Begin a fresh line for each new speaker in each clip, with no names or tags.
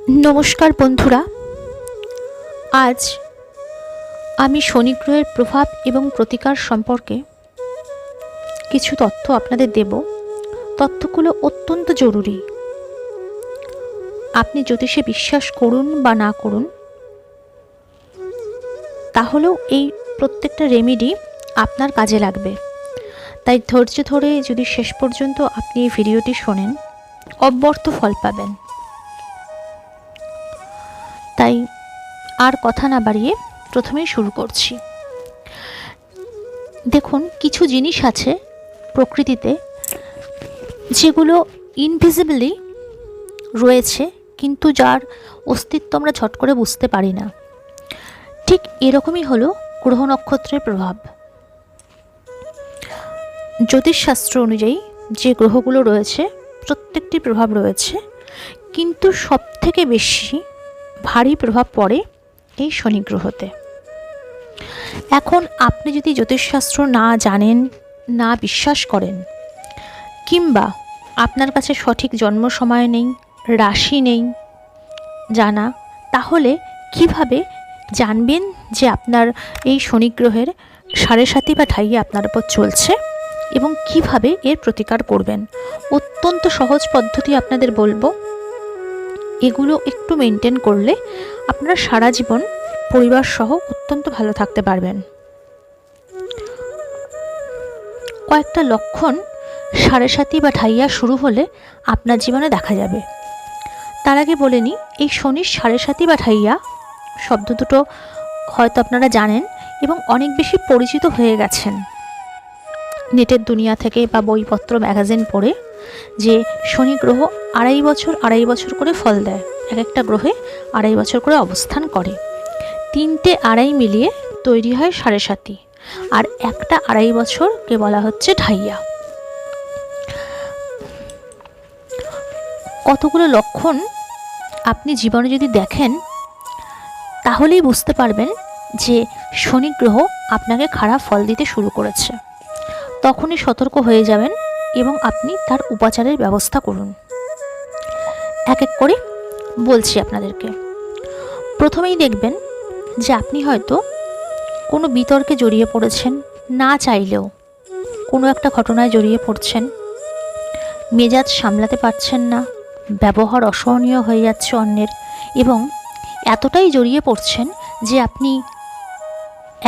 নমস্কার বন্ধুরা, আজ আমি শনি গ্রহের প্রভাব এবং প্রতিকার সম্পর্কে কিছু তথ্য আপনাদের দেব। তথ্যগুলো অত্যন্ত জরুরি। আপনি জ্যোতিষে বিশ্বাস করুন বা না করুন, তাহলেও এই প্রত্যেকটা রেমেডি আপনার কাজে লাগবে। তাই ধৈর্য ধরে যদি শেষ পর্যন্ত আপনি এই ভিডিওটি শোনেন, অব্যর্থ ফল পাবেন। তাই আর কথা না বাড়িয়ে প্রথমেই শুরু করছি। দেখুন, কিছু জিনিস আছে প্রকৃতিতে যেগুলো ইনভিজিবলি রয়েছে, কিন্তু যার অস্তিত্ব আমরা ঝট করে বুঝতে পারি না। ঠিক এরকমই হলো গ্রহ নক্ষত্রের প্রভাব। জ্যোতিষশাস্ত্র অনুযায়ী যে গ্রহগুলো রয়েছে প্রত্যেকটি প্রভাব রয়েছে, কিন্তু সবথেকে বেশি ভারী প্রভাব পড়ে এই শনি গ্রহতে। এখন আপনি যদি জ্যোতিষশাস্ত্র না জানেন, না বিশ্বাস করেন, কিংবা আপনার কাছে সঠিক জন্ম সময় নেই, রাশি নেই জানা, তাহলে কিভাবে জানবেন যে আপনার এই শনি গ্রহের সাড়ে সাতি বা ঢাইয়া আপনার উপর চলছে এবং কিভাবে এর প্রতিকার করবেন? অত্যন্ত সহজ পদ্ধতি আপনাদের বলবো। এগুলো একটু মেনটেন করলে আপনারা সারা জীবন পরিবার সহ অত্যন্ত ভালো থাকতে পারবেন। কয়েকটা লক্ষণ সাড়ে সাতি বা ঢাইয়া শুরু হলে আপনার জীবনে দেখা যাবে। তার আগে বলে নিই, এই শনির সাড়ে সাতি বা ঢাইয়া শব্দ দুটো হয়তো আপনারা জানেন এবং অনেক বেশি পরিচিত হয়ে গেছেন নেটের দুনিয়া থেকে বা বইপত্র ম্যাগাজিন পড়ে, যে শনি গ্রহ আড়াই বছর করে ফল দেয়। এক একটা গ্রহে আড়াই বছর করে অবস্থান করে। তিনটে আড়াই মিলিয়ে তৈরি হয় সাড়ে সাতি, আর একটা আড়াই বছরকে বলা হচ্ছে ঢাইয়া। কতগুলো লক্ষণ আপনি জীবনে যদি দেখেন, তাহলেই বুঝতে পারবেন যে শনি গ্রহ আপনাকে খারাপ ফল দিতে শুরু করেছে। তখনই সতর্ক হয়ে যাবেন এবং আপনি তার উপাচারের ব্যবস্থা করুন। এক এক করে বলছি আপনাদেরকে। প্রথমেই দেখবেন যে আপনি হয়তো কোনো বিতর্কে জড়িয়ে পড়েছেন, না চাইলেও কোনো একটা ঘটনায় জড়িয়ে পড়ছেন, মেজাজ সামলাতে পারছেন না, ব্যবহার অসহনীয় হয়ে যাচ্ছে অন্যের, এবং এতটাই জড়িয়ে পড়ছেন যে আপনি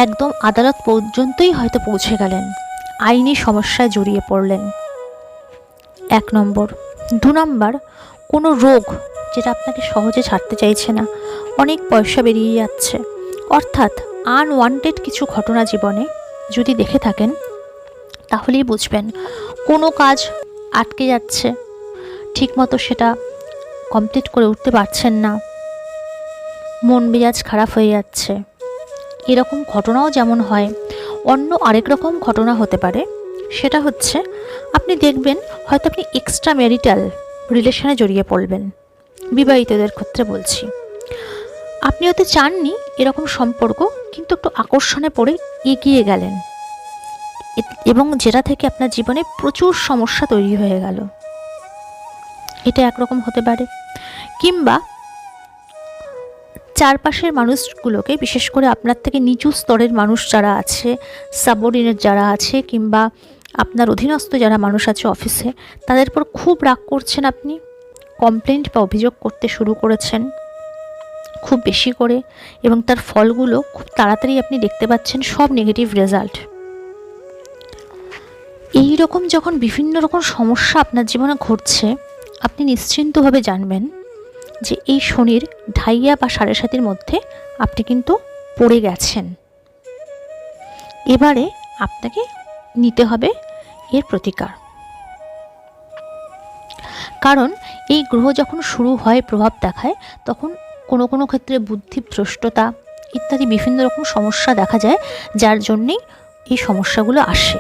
একদম আদালত পর্যন্তই হয়তো পৌঁছে গেলেন, আইনি সমস্যায় জড়িয়ে পড়লেন। 1 নম্বর। 2 নম্বর, কোনো রোগ যেটা আপনাকে সহজে ছাড়তে চাইছে না, অনেক পয়সা বেরিয়ে যাচ্ছে, অর্থাৎ আনওয়ান্টেড কিছু ঘটনা জীবনে যদি দেখে থাকেন, তাহলেই বুঝবেন কোনো কাজ আটকে যাচ্ছে, ঠিকমতো সেটা কমপ্লিট করে উঠতে পারছেন না, মন মেজাজ খারাপ হয়ে যাচ্ছে। এরকম ঘটনাও যেমন হয়, অন্য আরেক রকম ঘটনা হতে পারে। সেটা হচ্ছে, আপনি দেখবেন হয়তো আপনি এক্সট্রা ম্যারিটাল রিলেশনে জড়িয়ে পড়বেন। বিবাহিতদের ক্ষেত্রে বলছি, আপনি হয়তো চাননি এরকম সম্পর্ক, কিন্তু একটু আকর্ষণে পড়ে এগিয়ে গেলেন, এবং যেটা থেকে আপনার জীবনে প্রচুর সমস্যা তৈরি হয়ে গেল। এটা একরকম হতে পারে। কিংবা চারপাশের মানুষগুলোকে, বিশেষ করে আপনার থেকে নিচু স্তরের মানুষ যারা আছে, সাবঅর্ডিনেট যারা আছে, কিংবা আপনার অধীনস্থ যারা মানুষ আছে অফিসে, তাদের উপর খুব রাগ করছেন আপনি, কমপ্লেন্ট বা অভিযোগ করতে শুরু করেছেন খুব বেশি করে, এবং তার ফলগুলো খুব তাড়াতাড়ি আপনি দেখতে পাচ্ছেন, সব নেগেটিভ রেজাল্ট। এই রকম যখন বিভিন্ন রকম সমস্যা আপনার জীবনে ঘটছে, আপনি নিশ্চিন্তভাবে জানবেন যে এই শনির ঢাইয়া বা সাড়ে সাতির মধ্যে আপনি কিন্তু পড়ে গেছেন। এবারে আপনাকে নিতে হবে এর প্রতিকার। কারণ এই গ্রহ যখন শুরু হয়, প্রভাব দেখায়, তখন কোনো কোনো ক্ষেত্রে বুদ্ধিভ্রষ্টতা ইত্যাদি বিভিন্ন রকম সমস্যা দেখা যায়, যার জন্যেই এই সমস্যাগুলো আসে।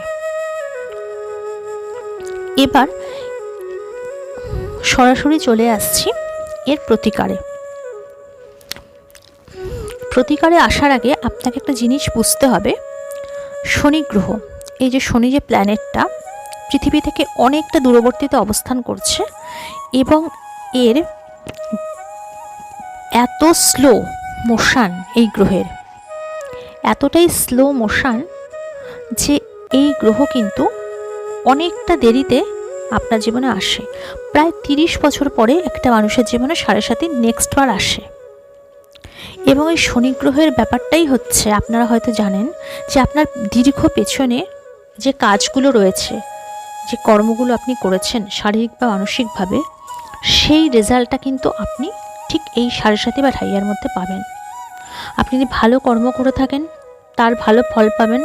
এবার সরাসরি চলে আসছি এর প্রতিকারে আসার আগে আপনাকে একটা জিনিস বুঝতে হবে। শনি গ্রহ, এই যে শনি যে প্ল্যানেটটা পৃথিবী থেকে অনেকটা দূরবর্তীতে অবস্থান করছে, এবং এর এত স্লো মোশন এই গ্রহের, এতটাই স্লো মোশন যে এই গ্রহ কিন্তু অনেকটা দেরিতে আপনার জীবনে আসে। প্রায় 30 বছর পরে একটা মানুষের জীবনে সাড়ে সাথে নেক্সট বার আসে। এবং এই শনি গ্রহের ব্যাপারটাই হচ্ছে, আপনারা হয়তো জানেন যে আপনার দীর্ঘ পেছনে যে কাজগুলো রয়েছে, যে কর্মগুলো আপনি করেছেন শারীরিক বা মানসিকভাবে, সেই রেজাল্টটা কিন্তু আপনি ঠিক এই সাড়ে সাথে বা ঢাইয়ার মধ্যে পাবেন। আপনি যদি ভালো কর্ম করে থাকেন তার ভালো ফল পাবেন,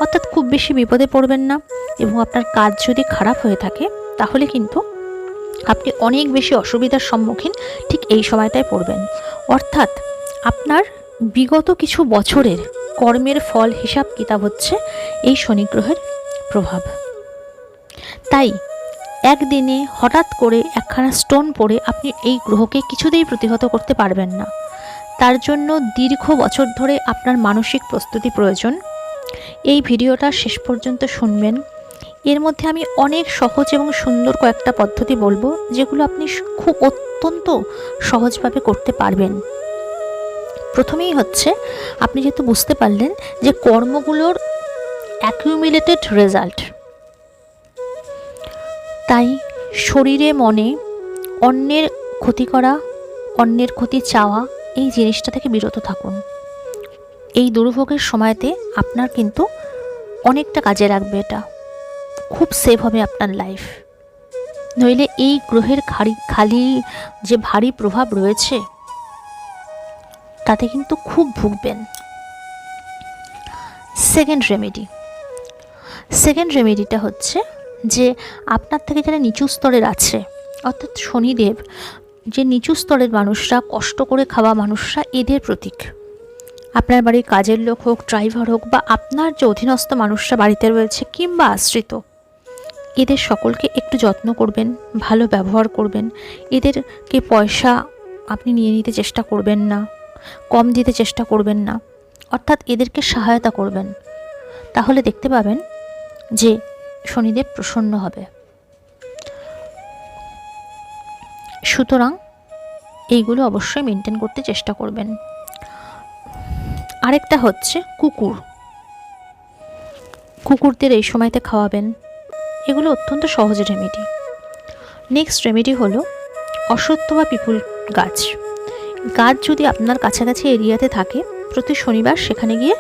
অর্থাৎ খুব বেশি বিপদে পড়বেন না। এবং আপনার কাজ যদি খারাপ হয়ে থাকে তাহলে কিন্তু আপনি অনেক বেশি অসুবিধার সম্মুখীন ঠিক এই সময়টায় পড়বেন। অর্থাৎ আপনার বিগত কিছু বছরের কর্মের ফল হিসাব কিতাব হচ্ছে এই শনি গ্রহের প্রভাব। তাই একদিনে হঠাৎ করে একখানা স্টোন পড়ে আপনি এই গ্রহকে কিছুতেই প্রতিহত করতে পারবেন না। তার জন্য দীর্ঘ বছর ধরে আপনার মানসিক প্রস্তুতি প্রয়োজন। এই ভিডিওটা শেষ পর্যন্ত শুনবেন। এর মধ্যে আমি অনেক সহজ এবং সুন্দর কয়েকটা পদ্ধতি বলবো, যেগুলো আপনি খুব অত্যন্ত সহজভাবে করতে পারবেন। প্রথমেই হচ্ছে, আপনি যেহেতু বুঝতে পারলেন যে কর্মগুলোর অ্যাকিউমুলেটেড রেজাল্ট, তাই শরীরে মনে অন্যের ক্ষতি করা, অন্যের ক্ষতি চাওয়া, এই জিনিসটা থেকে বিরত থাকুন। এই দুর্ভোগের সময়তে আপনার কিন্তু অনেকটা কাজে লাগবে, এটা খুব সেভ হবে আপনার লাইফ। নইলে এই গ্রহের খালি যে ভারী প্রভাব রয়েছে তাতে কিন্তু খুব ভুগবেন। সেকেন্ড রেমেডিটা হচ্ছে যে আপনার থেকে যারা নিচু স্তরের আছে, অর্থাৎ শনিদেব যে নিচু স্তরের মানুষরা, কষ্ট করে খাওয়া মানুষরা, এদের প্রতীক। আপনার বাড়ির কাজের লোক হোক, ড্রাইভার হোক, বা আপনার যে অধীনস্থ মানুষরা বাড়িতে রয়েছে কিংবা আশ্রিত, এদের সকলকে একটু যত্ন করবেন, ভালো ব্যবহার করবেন। এদেরকে পয়সা আপনি নিয়ে নিতে চেষ্টা করবেন না, কম দিতে চেষ্টা করবেন না, অর্থাৎ এদেরকে সহায়তা করবেন। তাহলে দেখতে পাবেন যে শনিদেব প্রসন্ন হবে। সুতরাং এইগুলো অবশ্যই মেনটেন করতে চেষ্টা করবেন। আরেকটা হচ্ছে কুকুরদের এই সময়তে খাওয়াবেন। এগুলো অত্যন্ত সহজ রেমেডি। নেক্সট রেমেডি হলো অশ্বত্থ বা পিপুল গাছ যদি আপনার কাছাকাছি এরিয়াতে থাকে, প্রতি শনিবার সেখানে গিয়ে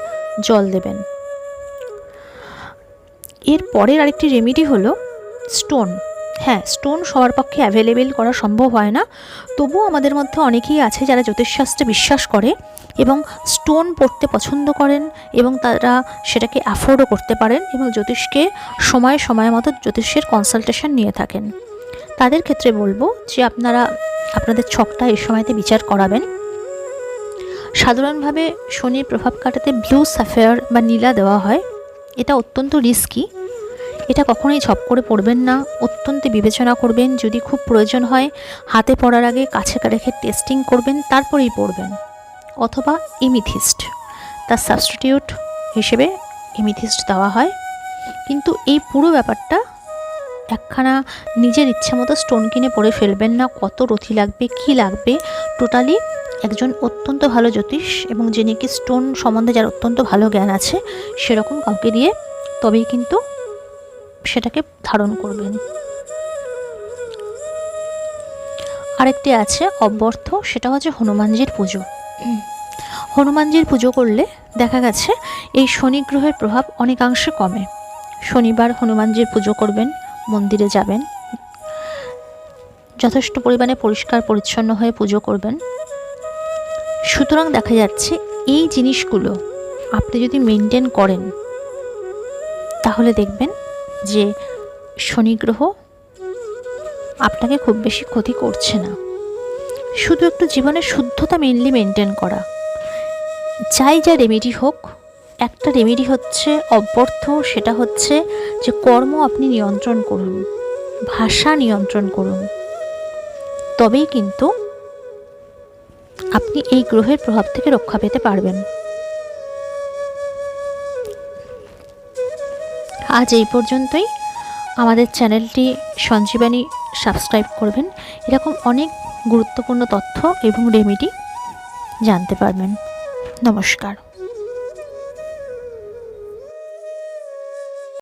জল দেবেন। এর পরের আরেকটি রেমেডি হলো স্টোন। স্টোন সবার পক্ষে অ্যাভেলেবেল করা সম্ভব হয় না, তবুও আমাদের মধ্যে অনেকেই আছে যারা জ্যোতিষশাস্ত্রে বিশ্বাস করে এবং স্টোন পড়তে পছন্দ করেন, এবং তারা সেটাকে অ্যাফোর্ডও করতে পারেন, এবং জ্যোতিষকে সময় মতো জ্যোতিষের কনসালটেশন নিয়ে থাকেন। তাদের ক্ষেত্রে বলবো যে আপনারা আপনাদের ছকটা এই সময়তে বিচার করাবেন। সাধারণভাবে শনির প্রভাব কাটাতে ব্লু সাফেয়ার বা নীলা দেওয়া হয়। এটা অত্যন্ত রিস্কি, এটা কখনোই ঝপ করে পড়বেন না, অত্যন্ত বিবেচনা করবেন। যদি খুব প্রয়োজন হয় হাতে পড়ার আগে কাছে রেখে টেস্টিং করবেন, তারপরেই পড়বেন। অথবা এমিথিস্ট, তার সাবস্টিটিউট হিসেবে এমিথিস্ট দেওয়া হয়। কিন্তু এই পুরো ব্যাপারটা একখানা নিজের ইচ্ছা মতো স্টোন কিনে পড়ে ফেলবেন না। কত রথি লাগবে, কি লাগবে, টোটালি একজন অত্যন্ত ভালো জ্যোতিষ এবং যিনি কি স্টোন সম্বন্ধে যার অত্যন্ত ভালো জ্ঞান আছে, সেরকম কাউকে দিয়ে তবেই কিন্তু সেটাকে ধারণ করবেন। আরেকটি আছে অব্যর্থ, সেটা হচ্ছে হনুমানজির পুজো। হনুমানজির পুজো করলে দেখা গেছে এই শনি গ্রহের প্রভাব অনেকাংশে কমে। শনিবার হনুমানজির পুজো করবেন, মন্দিরে যাবেন, যথেষ্ট পরিমাণে পরিষ্কার পরিচ্ছন্ন হয়ে পুজো করবেন। সুতরাং দেখা যাচ্ছে এই জিনিসগুলো আপনি যদি মেনটেন করেন, তাহলে দেখবেন যে শনি গ্রহ আপনাকে খুব বেশি ক্ষতি করছে না। শুধু একটু জীবনের শুদ্ধতা মেনলি মেনটেন করা। যা রেমেডি হোক, একটা রেমেডি হচ্ছে অব্যর্থ, সেটা হচ্ছে যে কর্ম আপনি নিয়ন্ত্রণ করুন, ভাষা নিয়ন্ত্রণ করুন, তবেই কিন্তু আপনি এই গ্রহের প্রভাব থেকে রক্ষা পেতে পারবেন। আজ এই পর্যন্তই। আমাদের চ্যানেলটি সঞ্জীবানী সাবস্ক্রাইব করবেন। এরকম অনেক গুরুত্বপূর্ণ তথ্য এবং রেমেডি জানতে পারবেন। নমস্কার।